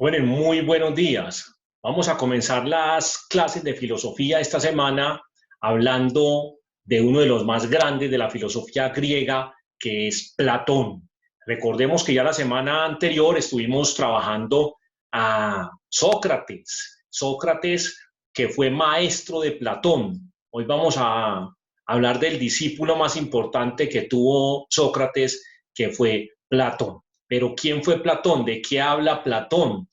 Jóvenes, muy buenos días. Vamos a comenzar las clases de filosofía esta semana hablando de uno de los más grandes de la filosofía griega, que es Platón. Recordemos que ya la semana anterior estuvimos trabajando a Sócrates, Sócrates que fue maestro de Platón. Hoy vamos a hablar del discípulo más importante que tuvo Sócrates, que fue Platón. Pero ¿quién fue Platón? ¿De qué habla Platón?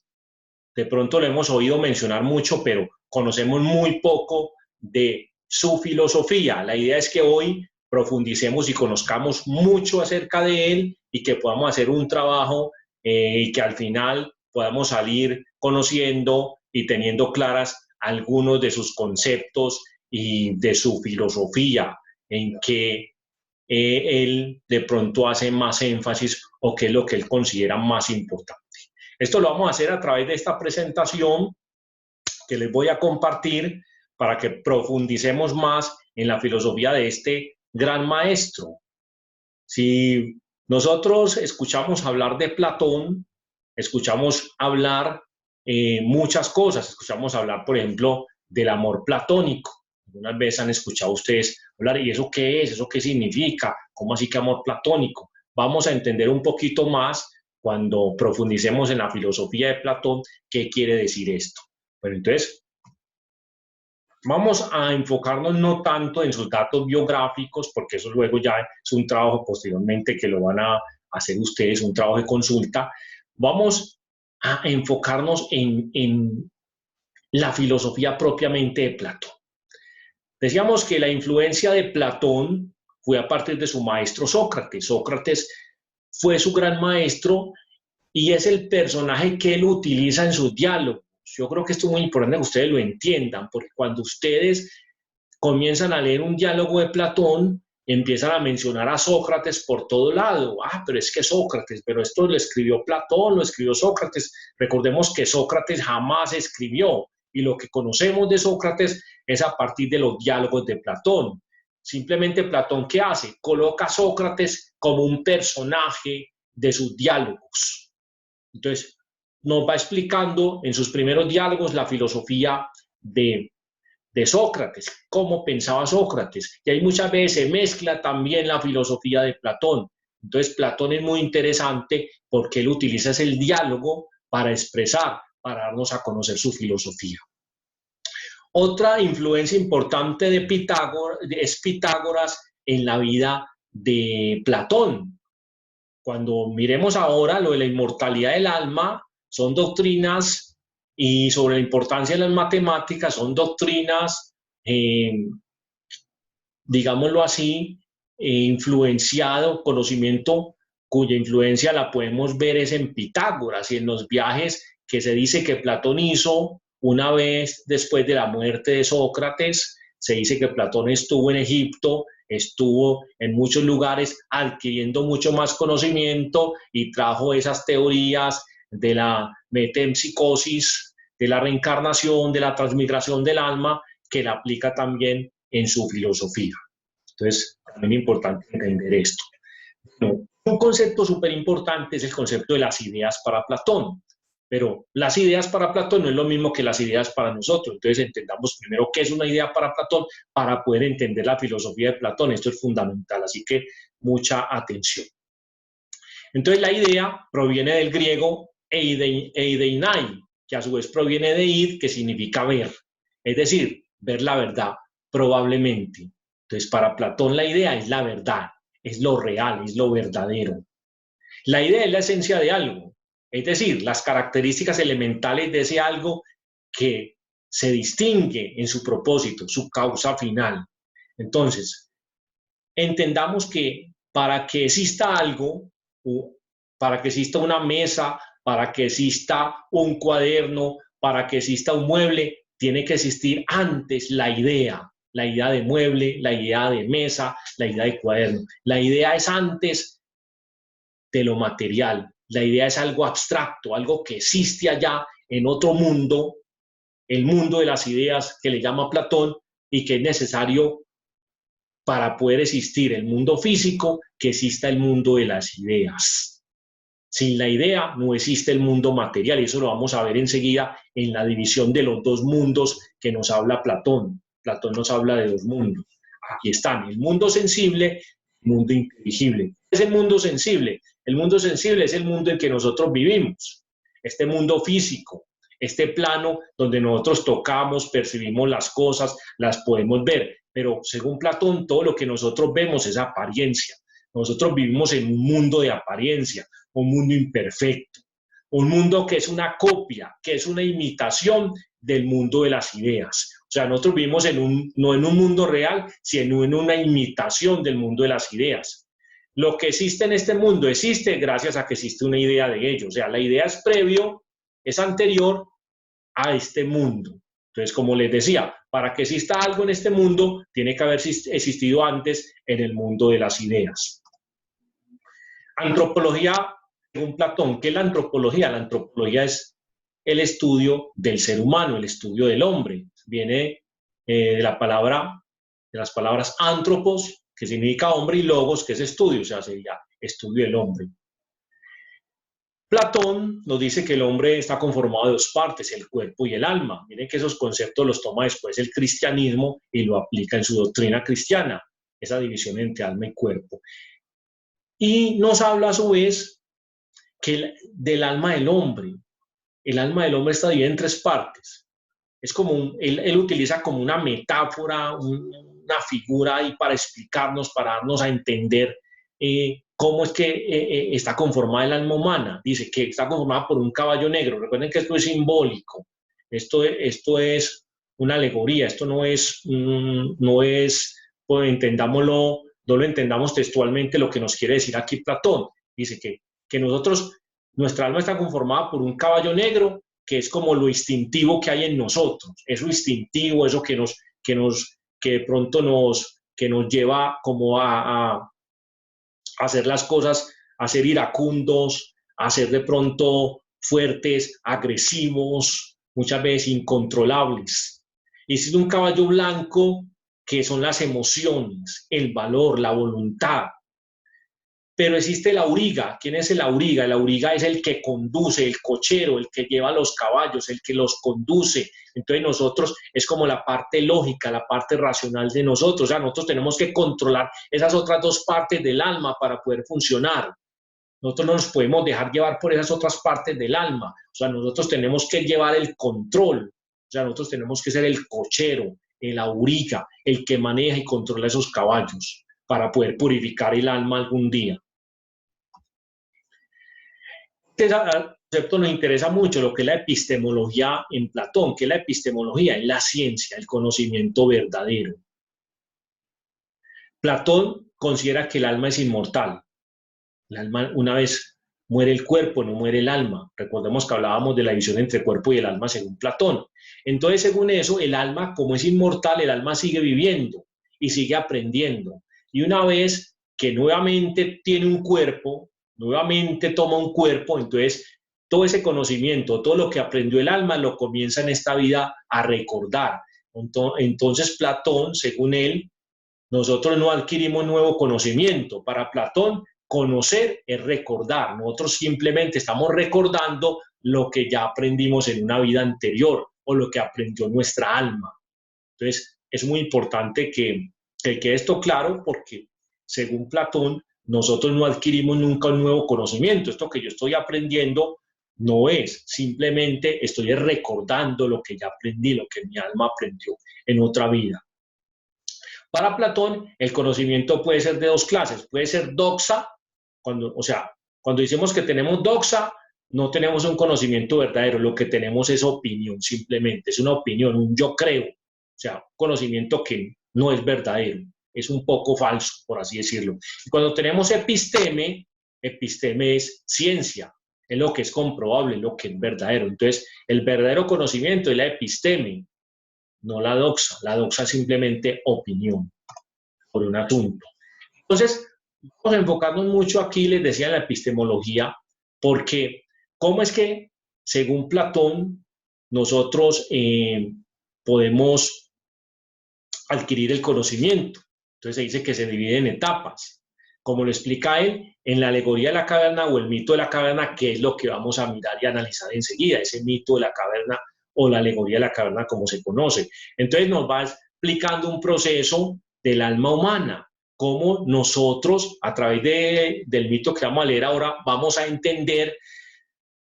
De pronto lo hemos oído mencionar mucho, pero conocemos muy poco de su filosofía. La idea es que hoy profundicemos y conozcamos mucho acerca de él y que podamos hacer un trabajo y que al final podamos salir conociendo y teniendo claras algunos de sus conceptos y de su filosofía, en que él de pronto hace más énfasis o qué es lo que él considera más importante. Esto lo vamos a hacer a través de esta presentación que les voy a compartir para que profundicemos más en la filosofía de este gran maestro. Si nosotros escuchamos hablar de Platón, escuchamos hablar muchas cosas, escuchamos hablar, por ejemplo, del amor platónico. Algunas veces han escuchado ustedes hablar, ¿y eso qué es? ¿Eso qué significa? ¿Cómo así que amor platónico? Vamos a entender un poquito más cuando profundicemos en la filosofía de Platón qué quiere decir esto. Bueno, entonces, vamos a enfocarnos no tanto en sus datos biográficos, porque eso luego ya es un trabajo posteriormente que lo van a hacer ustedes, un trabajo de consulta. Vamos a enfocarnos en la filosofía propiamente de Platón. Decíamos que la influencia de Platón fue a partir de su maestro Sócrates. Sócrates fue su gran maestro y es el personaje que él utiliza en sus diálogos. Yo creo que esto es muy importante que ustedes lo entiendan, porque cuando ustedes comienzan a leer un diálogo de Platón, empiezan a mencionar a Sócrates por todo lado. Ah, pero es que Sócrates, pero esto lo escribió Platón, lo escribió Sócrates. Recordemos que Sócrates jamás escribió y lo que conocemos de Sócrates es a partir de los diálogos de Platón. Simplemente Platón, ¿qué hace? Coloca a Sócrates como un personaje de sus diálogos. Entonces, nos va explicando en sus primeros diálogos la filosofía de Sócrates, cómo pensaba Sócrates. Y ahí muchas veces se mezcla también la filosofía de Platón. Entonces, Platón es muy interesante porque él utiliza el diálogo para expresar, para darnos a conocer su filosofía. Otra influencia importante de Pitágoras es Pitágoras en la vida de Platón. Cuando miremos ahora lo de la inmortalidad del alma, son doctrinas y sobre la importancia de las matemáticas, son doctrinas, eh, digámoslo así, influenciado, conocimiento cuya influencia la podemos ver es en Pitágoras y en los viajes que se dice que Platón hizo una vez después de la muerte de Sócrates. Se dice que Platón estuvo en Egipto, estuvo en muchos lugares adquiriendo mucho más conocimiento y trajo esas teorías de la metempsicosis, de la reencarnación, de la transmigración del alma, que la aplica también en su filosofía. Entonces, también es importante entender esto. No, un concepto súper importante es el concepto de las ideas para Platón, pero las ideas para Platón no es lo mismo que las ideas para nosotros. Entonces, entendamos primero qué es una idea para Platón para poder entender la filosofía de Platón. Esto es fundamental, así que mucha atención. Entonces, la idea proviene del griego eideinai, que a su vez proviene de id, que significa ver, es decir, ver la verdad, probablemente. Entonces, para Platón la idea es la verdad, es lo real, es lo verdadero. La idea es la esencia de algo, es decir, las características elementales de ese algo que se distingue en su propósito, su causa final. Entonces, entendamos que para que exista algo, para que exista una mesa, para que exista un cuaderno, para que exista un mueble, tiene que existir antes la idea de mueble, la idea de mesa, la idea de cuaderno. La idea es antes de lo material, la idea es algo abstracto, algo que existe allá en otro mundo, el mundo de las ideas que le llama Platón y que es necesario para poder existir el mundo físico, que exista el mundo de las ideas. Sin la idea no existe el mundo material, y eso lo vamos a ver enseguida en la división de los dos mundos que nos habla Platón. Platón nos habla de dos mundos. Aquí están, el mundo sensible, el mundo inteligible. ¿Qué es el mundo sensible? El mundo sensible es el mundo en que nosotros vivimos, este mundo físico, este plano donde nosotros tocamos, percibimos las cosas, las podemos ver, pero según Platón, todo lo que nosotros vemos es apariencia. Nosotros vivimos en un mundo de apariencia, un mundo imperfecto, un mundo que es una copia, que es una imitación del mundo de las ideas. O sea, nosotros vivimos no en un mundo real, sino en una imitación del mundo de las ideas. Lo que existe en este mundo existe gracias a que existe una idea de ello. O sea, la idea es previo, es anterior a este mundo. Entonces, como les decía, para que exista algo en este mundo, tiene que haber existido antes en el mundo de las ideas. Antropología, según Platón, ¿qué es la antropología? La antropología es el estudio del ser humano, el estudio del hombre. Viene de las palabras antropos, que significa hombre, y logos, que es estudio, o sea, sería estudio del hombre. Platón nos dice que el hombre está conformado de dos partes, el cuerpo y el alma. Miren que esos conceptos los toma después el cristianismo y lo aplica en su doctrina cristiana, esa división entre alma y cuerpo. Y nos habla a su vez que del alma del hombre. El alma del hombre está dividida en tres partes. Es como él utiliza como una metáfora, una figura ahí para explicarnos, para darnos a entender cómo es que está conformada el alma humana. Dice que está conformada por un caballo negro. Recuerden que esto es simbólico. Esto es una alegoría. Esto no es, pues entendámoslo, no lo entendamos textualmente lo que nos quiere decir aquí Platón. Dice que nuestra alma está conformada por un caballo negro, que es como lo instintivo que hay en nosotros, eso instintivo, eso que de pronto nos lleva como a hacer las cosas, a ser iracundos, a ser de pronto fuertes, agresivos, muchas veces incontrolables. Y es un caballo blanco, que son las emociones, el valor, la voluntad. Pero existe el auriga. ¿Quién es el auriga? El auriga es el que conduce, el cochero, el que lleva los caballos, el que los conduce. Entonces nosotros es como la parte lógica, la parte racional de nosotros. O sea, nosotros tenemos que controlar esas otras dos partes del alma para poder funcionar. Nosotros no nos podemos dejar llevar por esas otras partes del alma. O sea, nosotros tenemos que llevar el control. O sea, nosotros tenemos que ser el cochero, el auriga, el que maneja y controla esos caballos para poder purificar el alma algún día. Este concepto nos interesa mucho, lo que es la epistemología en Platón. ¿Qué es la epistemología? Es la ciencia, el conocimiento verdadero. Platón considera que el alma es inmortal. El alma, una vez muere el cuerpo, no muere el alma. Recordemos que hablábamos de la división entre el cuerpo y el alma según Platón. Entonces, según eso, el alma, como es inmortal, el alma sigue viviendo y sigue aprendiendo. Y una vez que nuevamente tiene un cuerpo, nuevamente toma un cuerpo, entonces todo ese conocimiento, todo lo que aprendió el alma, lo comienza en esta vida a recordar. Entonces Platón, según él, nosotros no adquirimos nuevo conocimiento. Para Platón, conocer es recordar. Nosotros simplemente estamos recordando lo que ya aprendimos en una vida anterior o lo que aprendió nuestra alma. Entonces, es muy importante que quede esto claro, porque según Platón, nosotros no adquirimos nunca un nuevo conocimiento. Esto que yo estoy aprendiendo no es, simplemente estoy recordando lo que ya aprendí, lo que mi alma aprendió en otra vida. Para Platón, el conocimiento puede ser de dos clases. Puede ser doxa, cuando decimos que tenemos doxa, no tenemos un conocimiento verdadero, lo que tenemos es opinión, simplemente, es una opinión, un yo creo, o sea, un conocimiento que no es verdadero, es un poco falso, por así decirlo. Y cuando tenemos episteme, episteme es ciencia, es lo que es comprobable, lo que es verdadero. Entonces, el verdadero conocimiento es la episteme, no la doxa es simplemente opinión por un asunto. Entonces, vamos a enfocarnos mucho aquí, les decía, en la epistemología, porque ¿cómo es que, según Platón, nosotros podemos adquirir el conocimiento? Entonces se dice que se divide en etapas. como lo explica él, en la alegoría de la caverna o el mito de la caverna, que es lo que vamos a mirar y analizar enseguida, ese mito de la caverna o la alegoría de la caverna como se conoce. Entonces nos va explicando un proceso del alma humana, cómo nosotros, a través del mito que vamos a leer ahora, vamos a entender,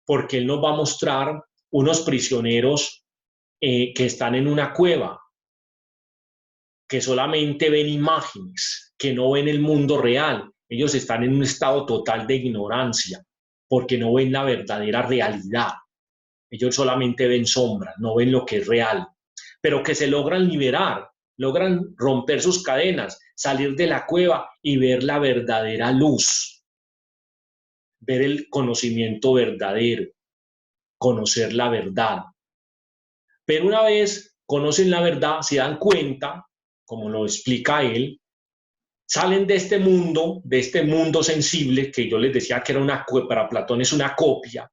porque él nos va a mostrar unos prisioneros que están en una cueva, que solamente ven imágenes, que no ven el mundo real. Ellos están en un estado total de ignorancia, porque no ven la verdadera realidad. Ellos solamente ven sombras, no ven lo que es real, pero que se logran liberar, logran romper sus cadenas, salir de la cueva y ver la verdadera luz, ver el conocimiento verdadero, conocer la verdad. Pero una vez conocen la verdad, se dan cuenta, como lo explica él, salen de este mundo sensible, que yo les decía que era para Platón es una copia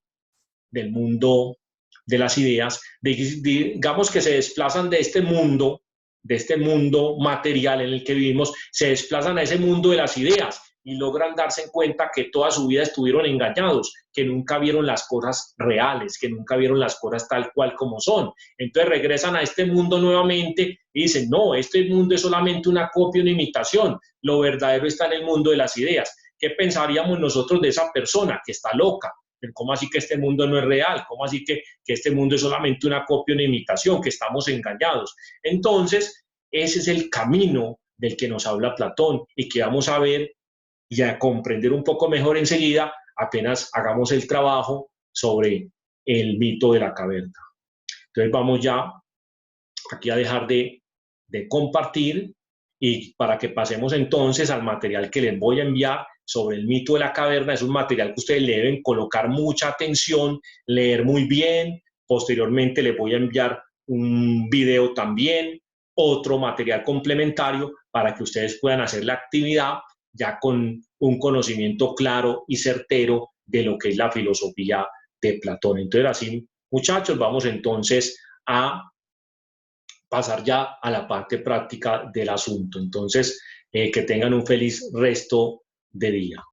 del mundo de las ideas, digamos que se desplazan de este mundo material en el que vivimos, se desplazan a ese mundo de las ideas y logran darse en cuenta que toda su vida estuvieron engañados, que nunca vieron las cosas reales, que nunca vieron las cosas tal cual como son. Entonces regresan a este mundo nuevamente y dicen, no, este mundo es solamente una copia, una imitación, lo verdadero está en el mundo de las ideas. ¿Qué pensaríamos nosotros de esa persona que está loca? ¿Cómo así que este mundo no es real? ¿Cómo así que este mundo es solamente una copia, una imitación, que estamos engañados? Entonces, ese es el camino del que nos habla Platón y que vamos a ver y a comprender un poco mejor enseguida apenas hagamos el trabajo sobre el mito de la caverna. Entonces vamos ya aquí a dejar de compartir y para que pasemos entonces al material que les voy a enviar sobre el mito de la caverna. Es un material que ustedes le deben colocar mucha atención, leer muy bien. Posteriormente les voy a enviar un video también, otro material complementario para que ustedes puedan hacer la actividad ya con un conocimiento claro y certero de lo que es la filosofía de Platón. Entonces, así, muchachos, vamos entonces a pasar ya a la parte práctica del asunto. Entonces, que tengan un feliz resto de día.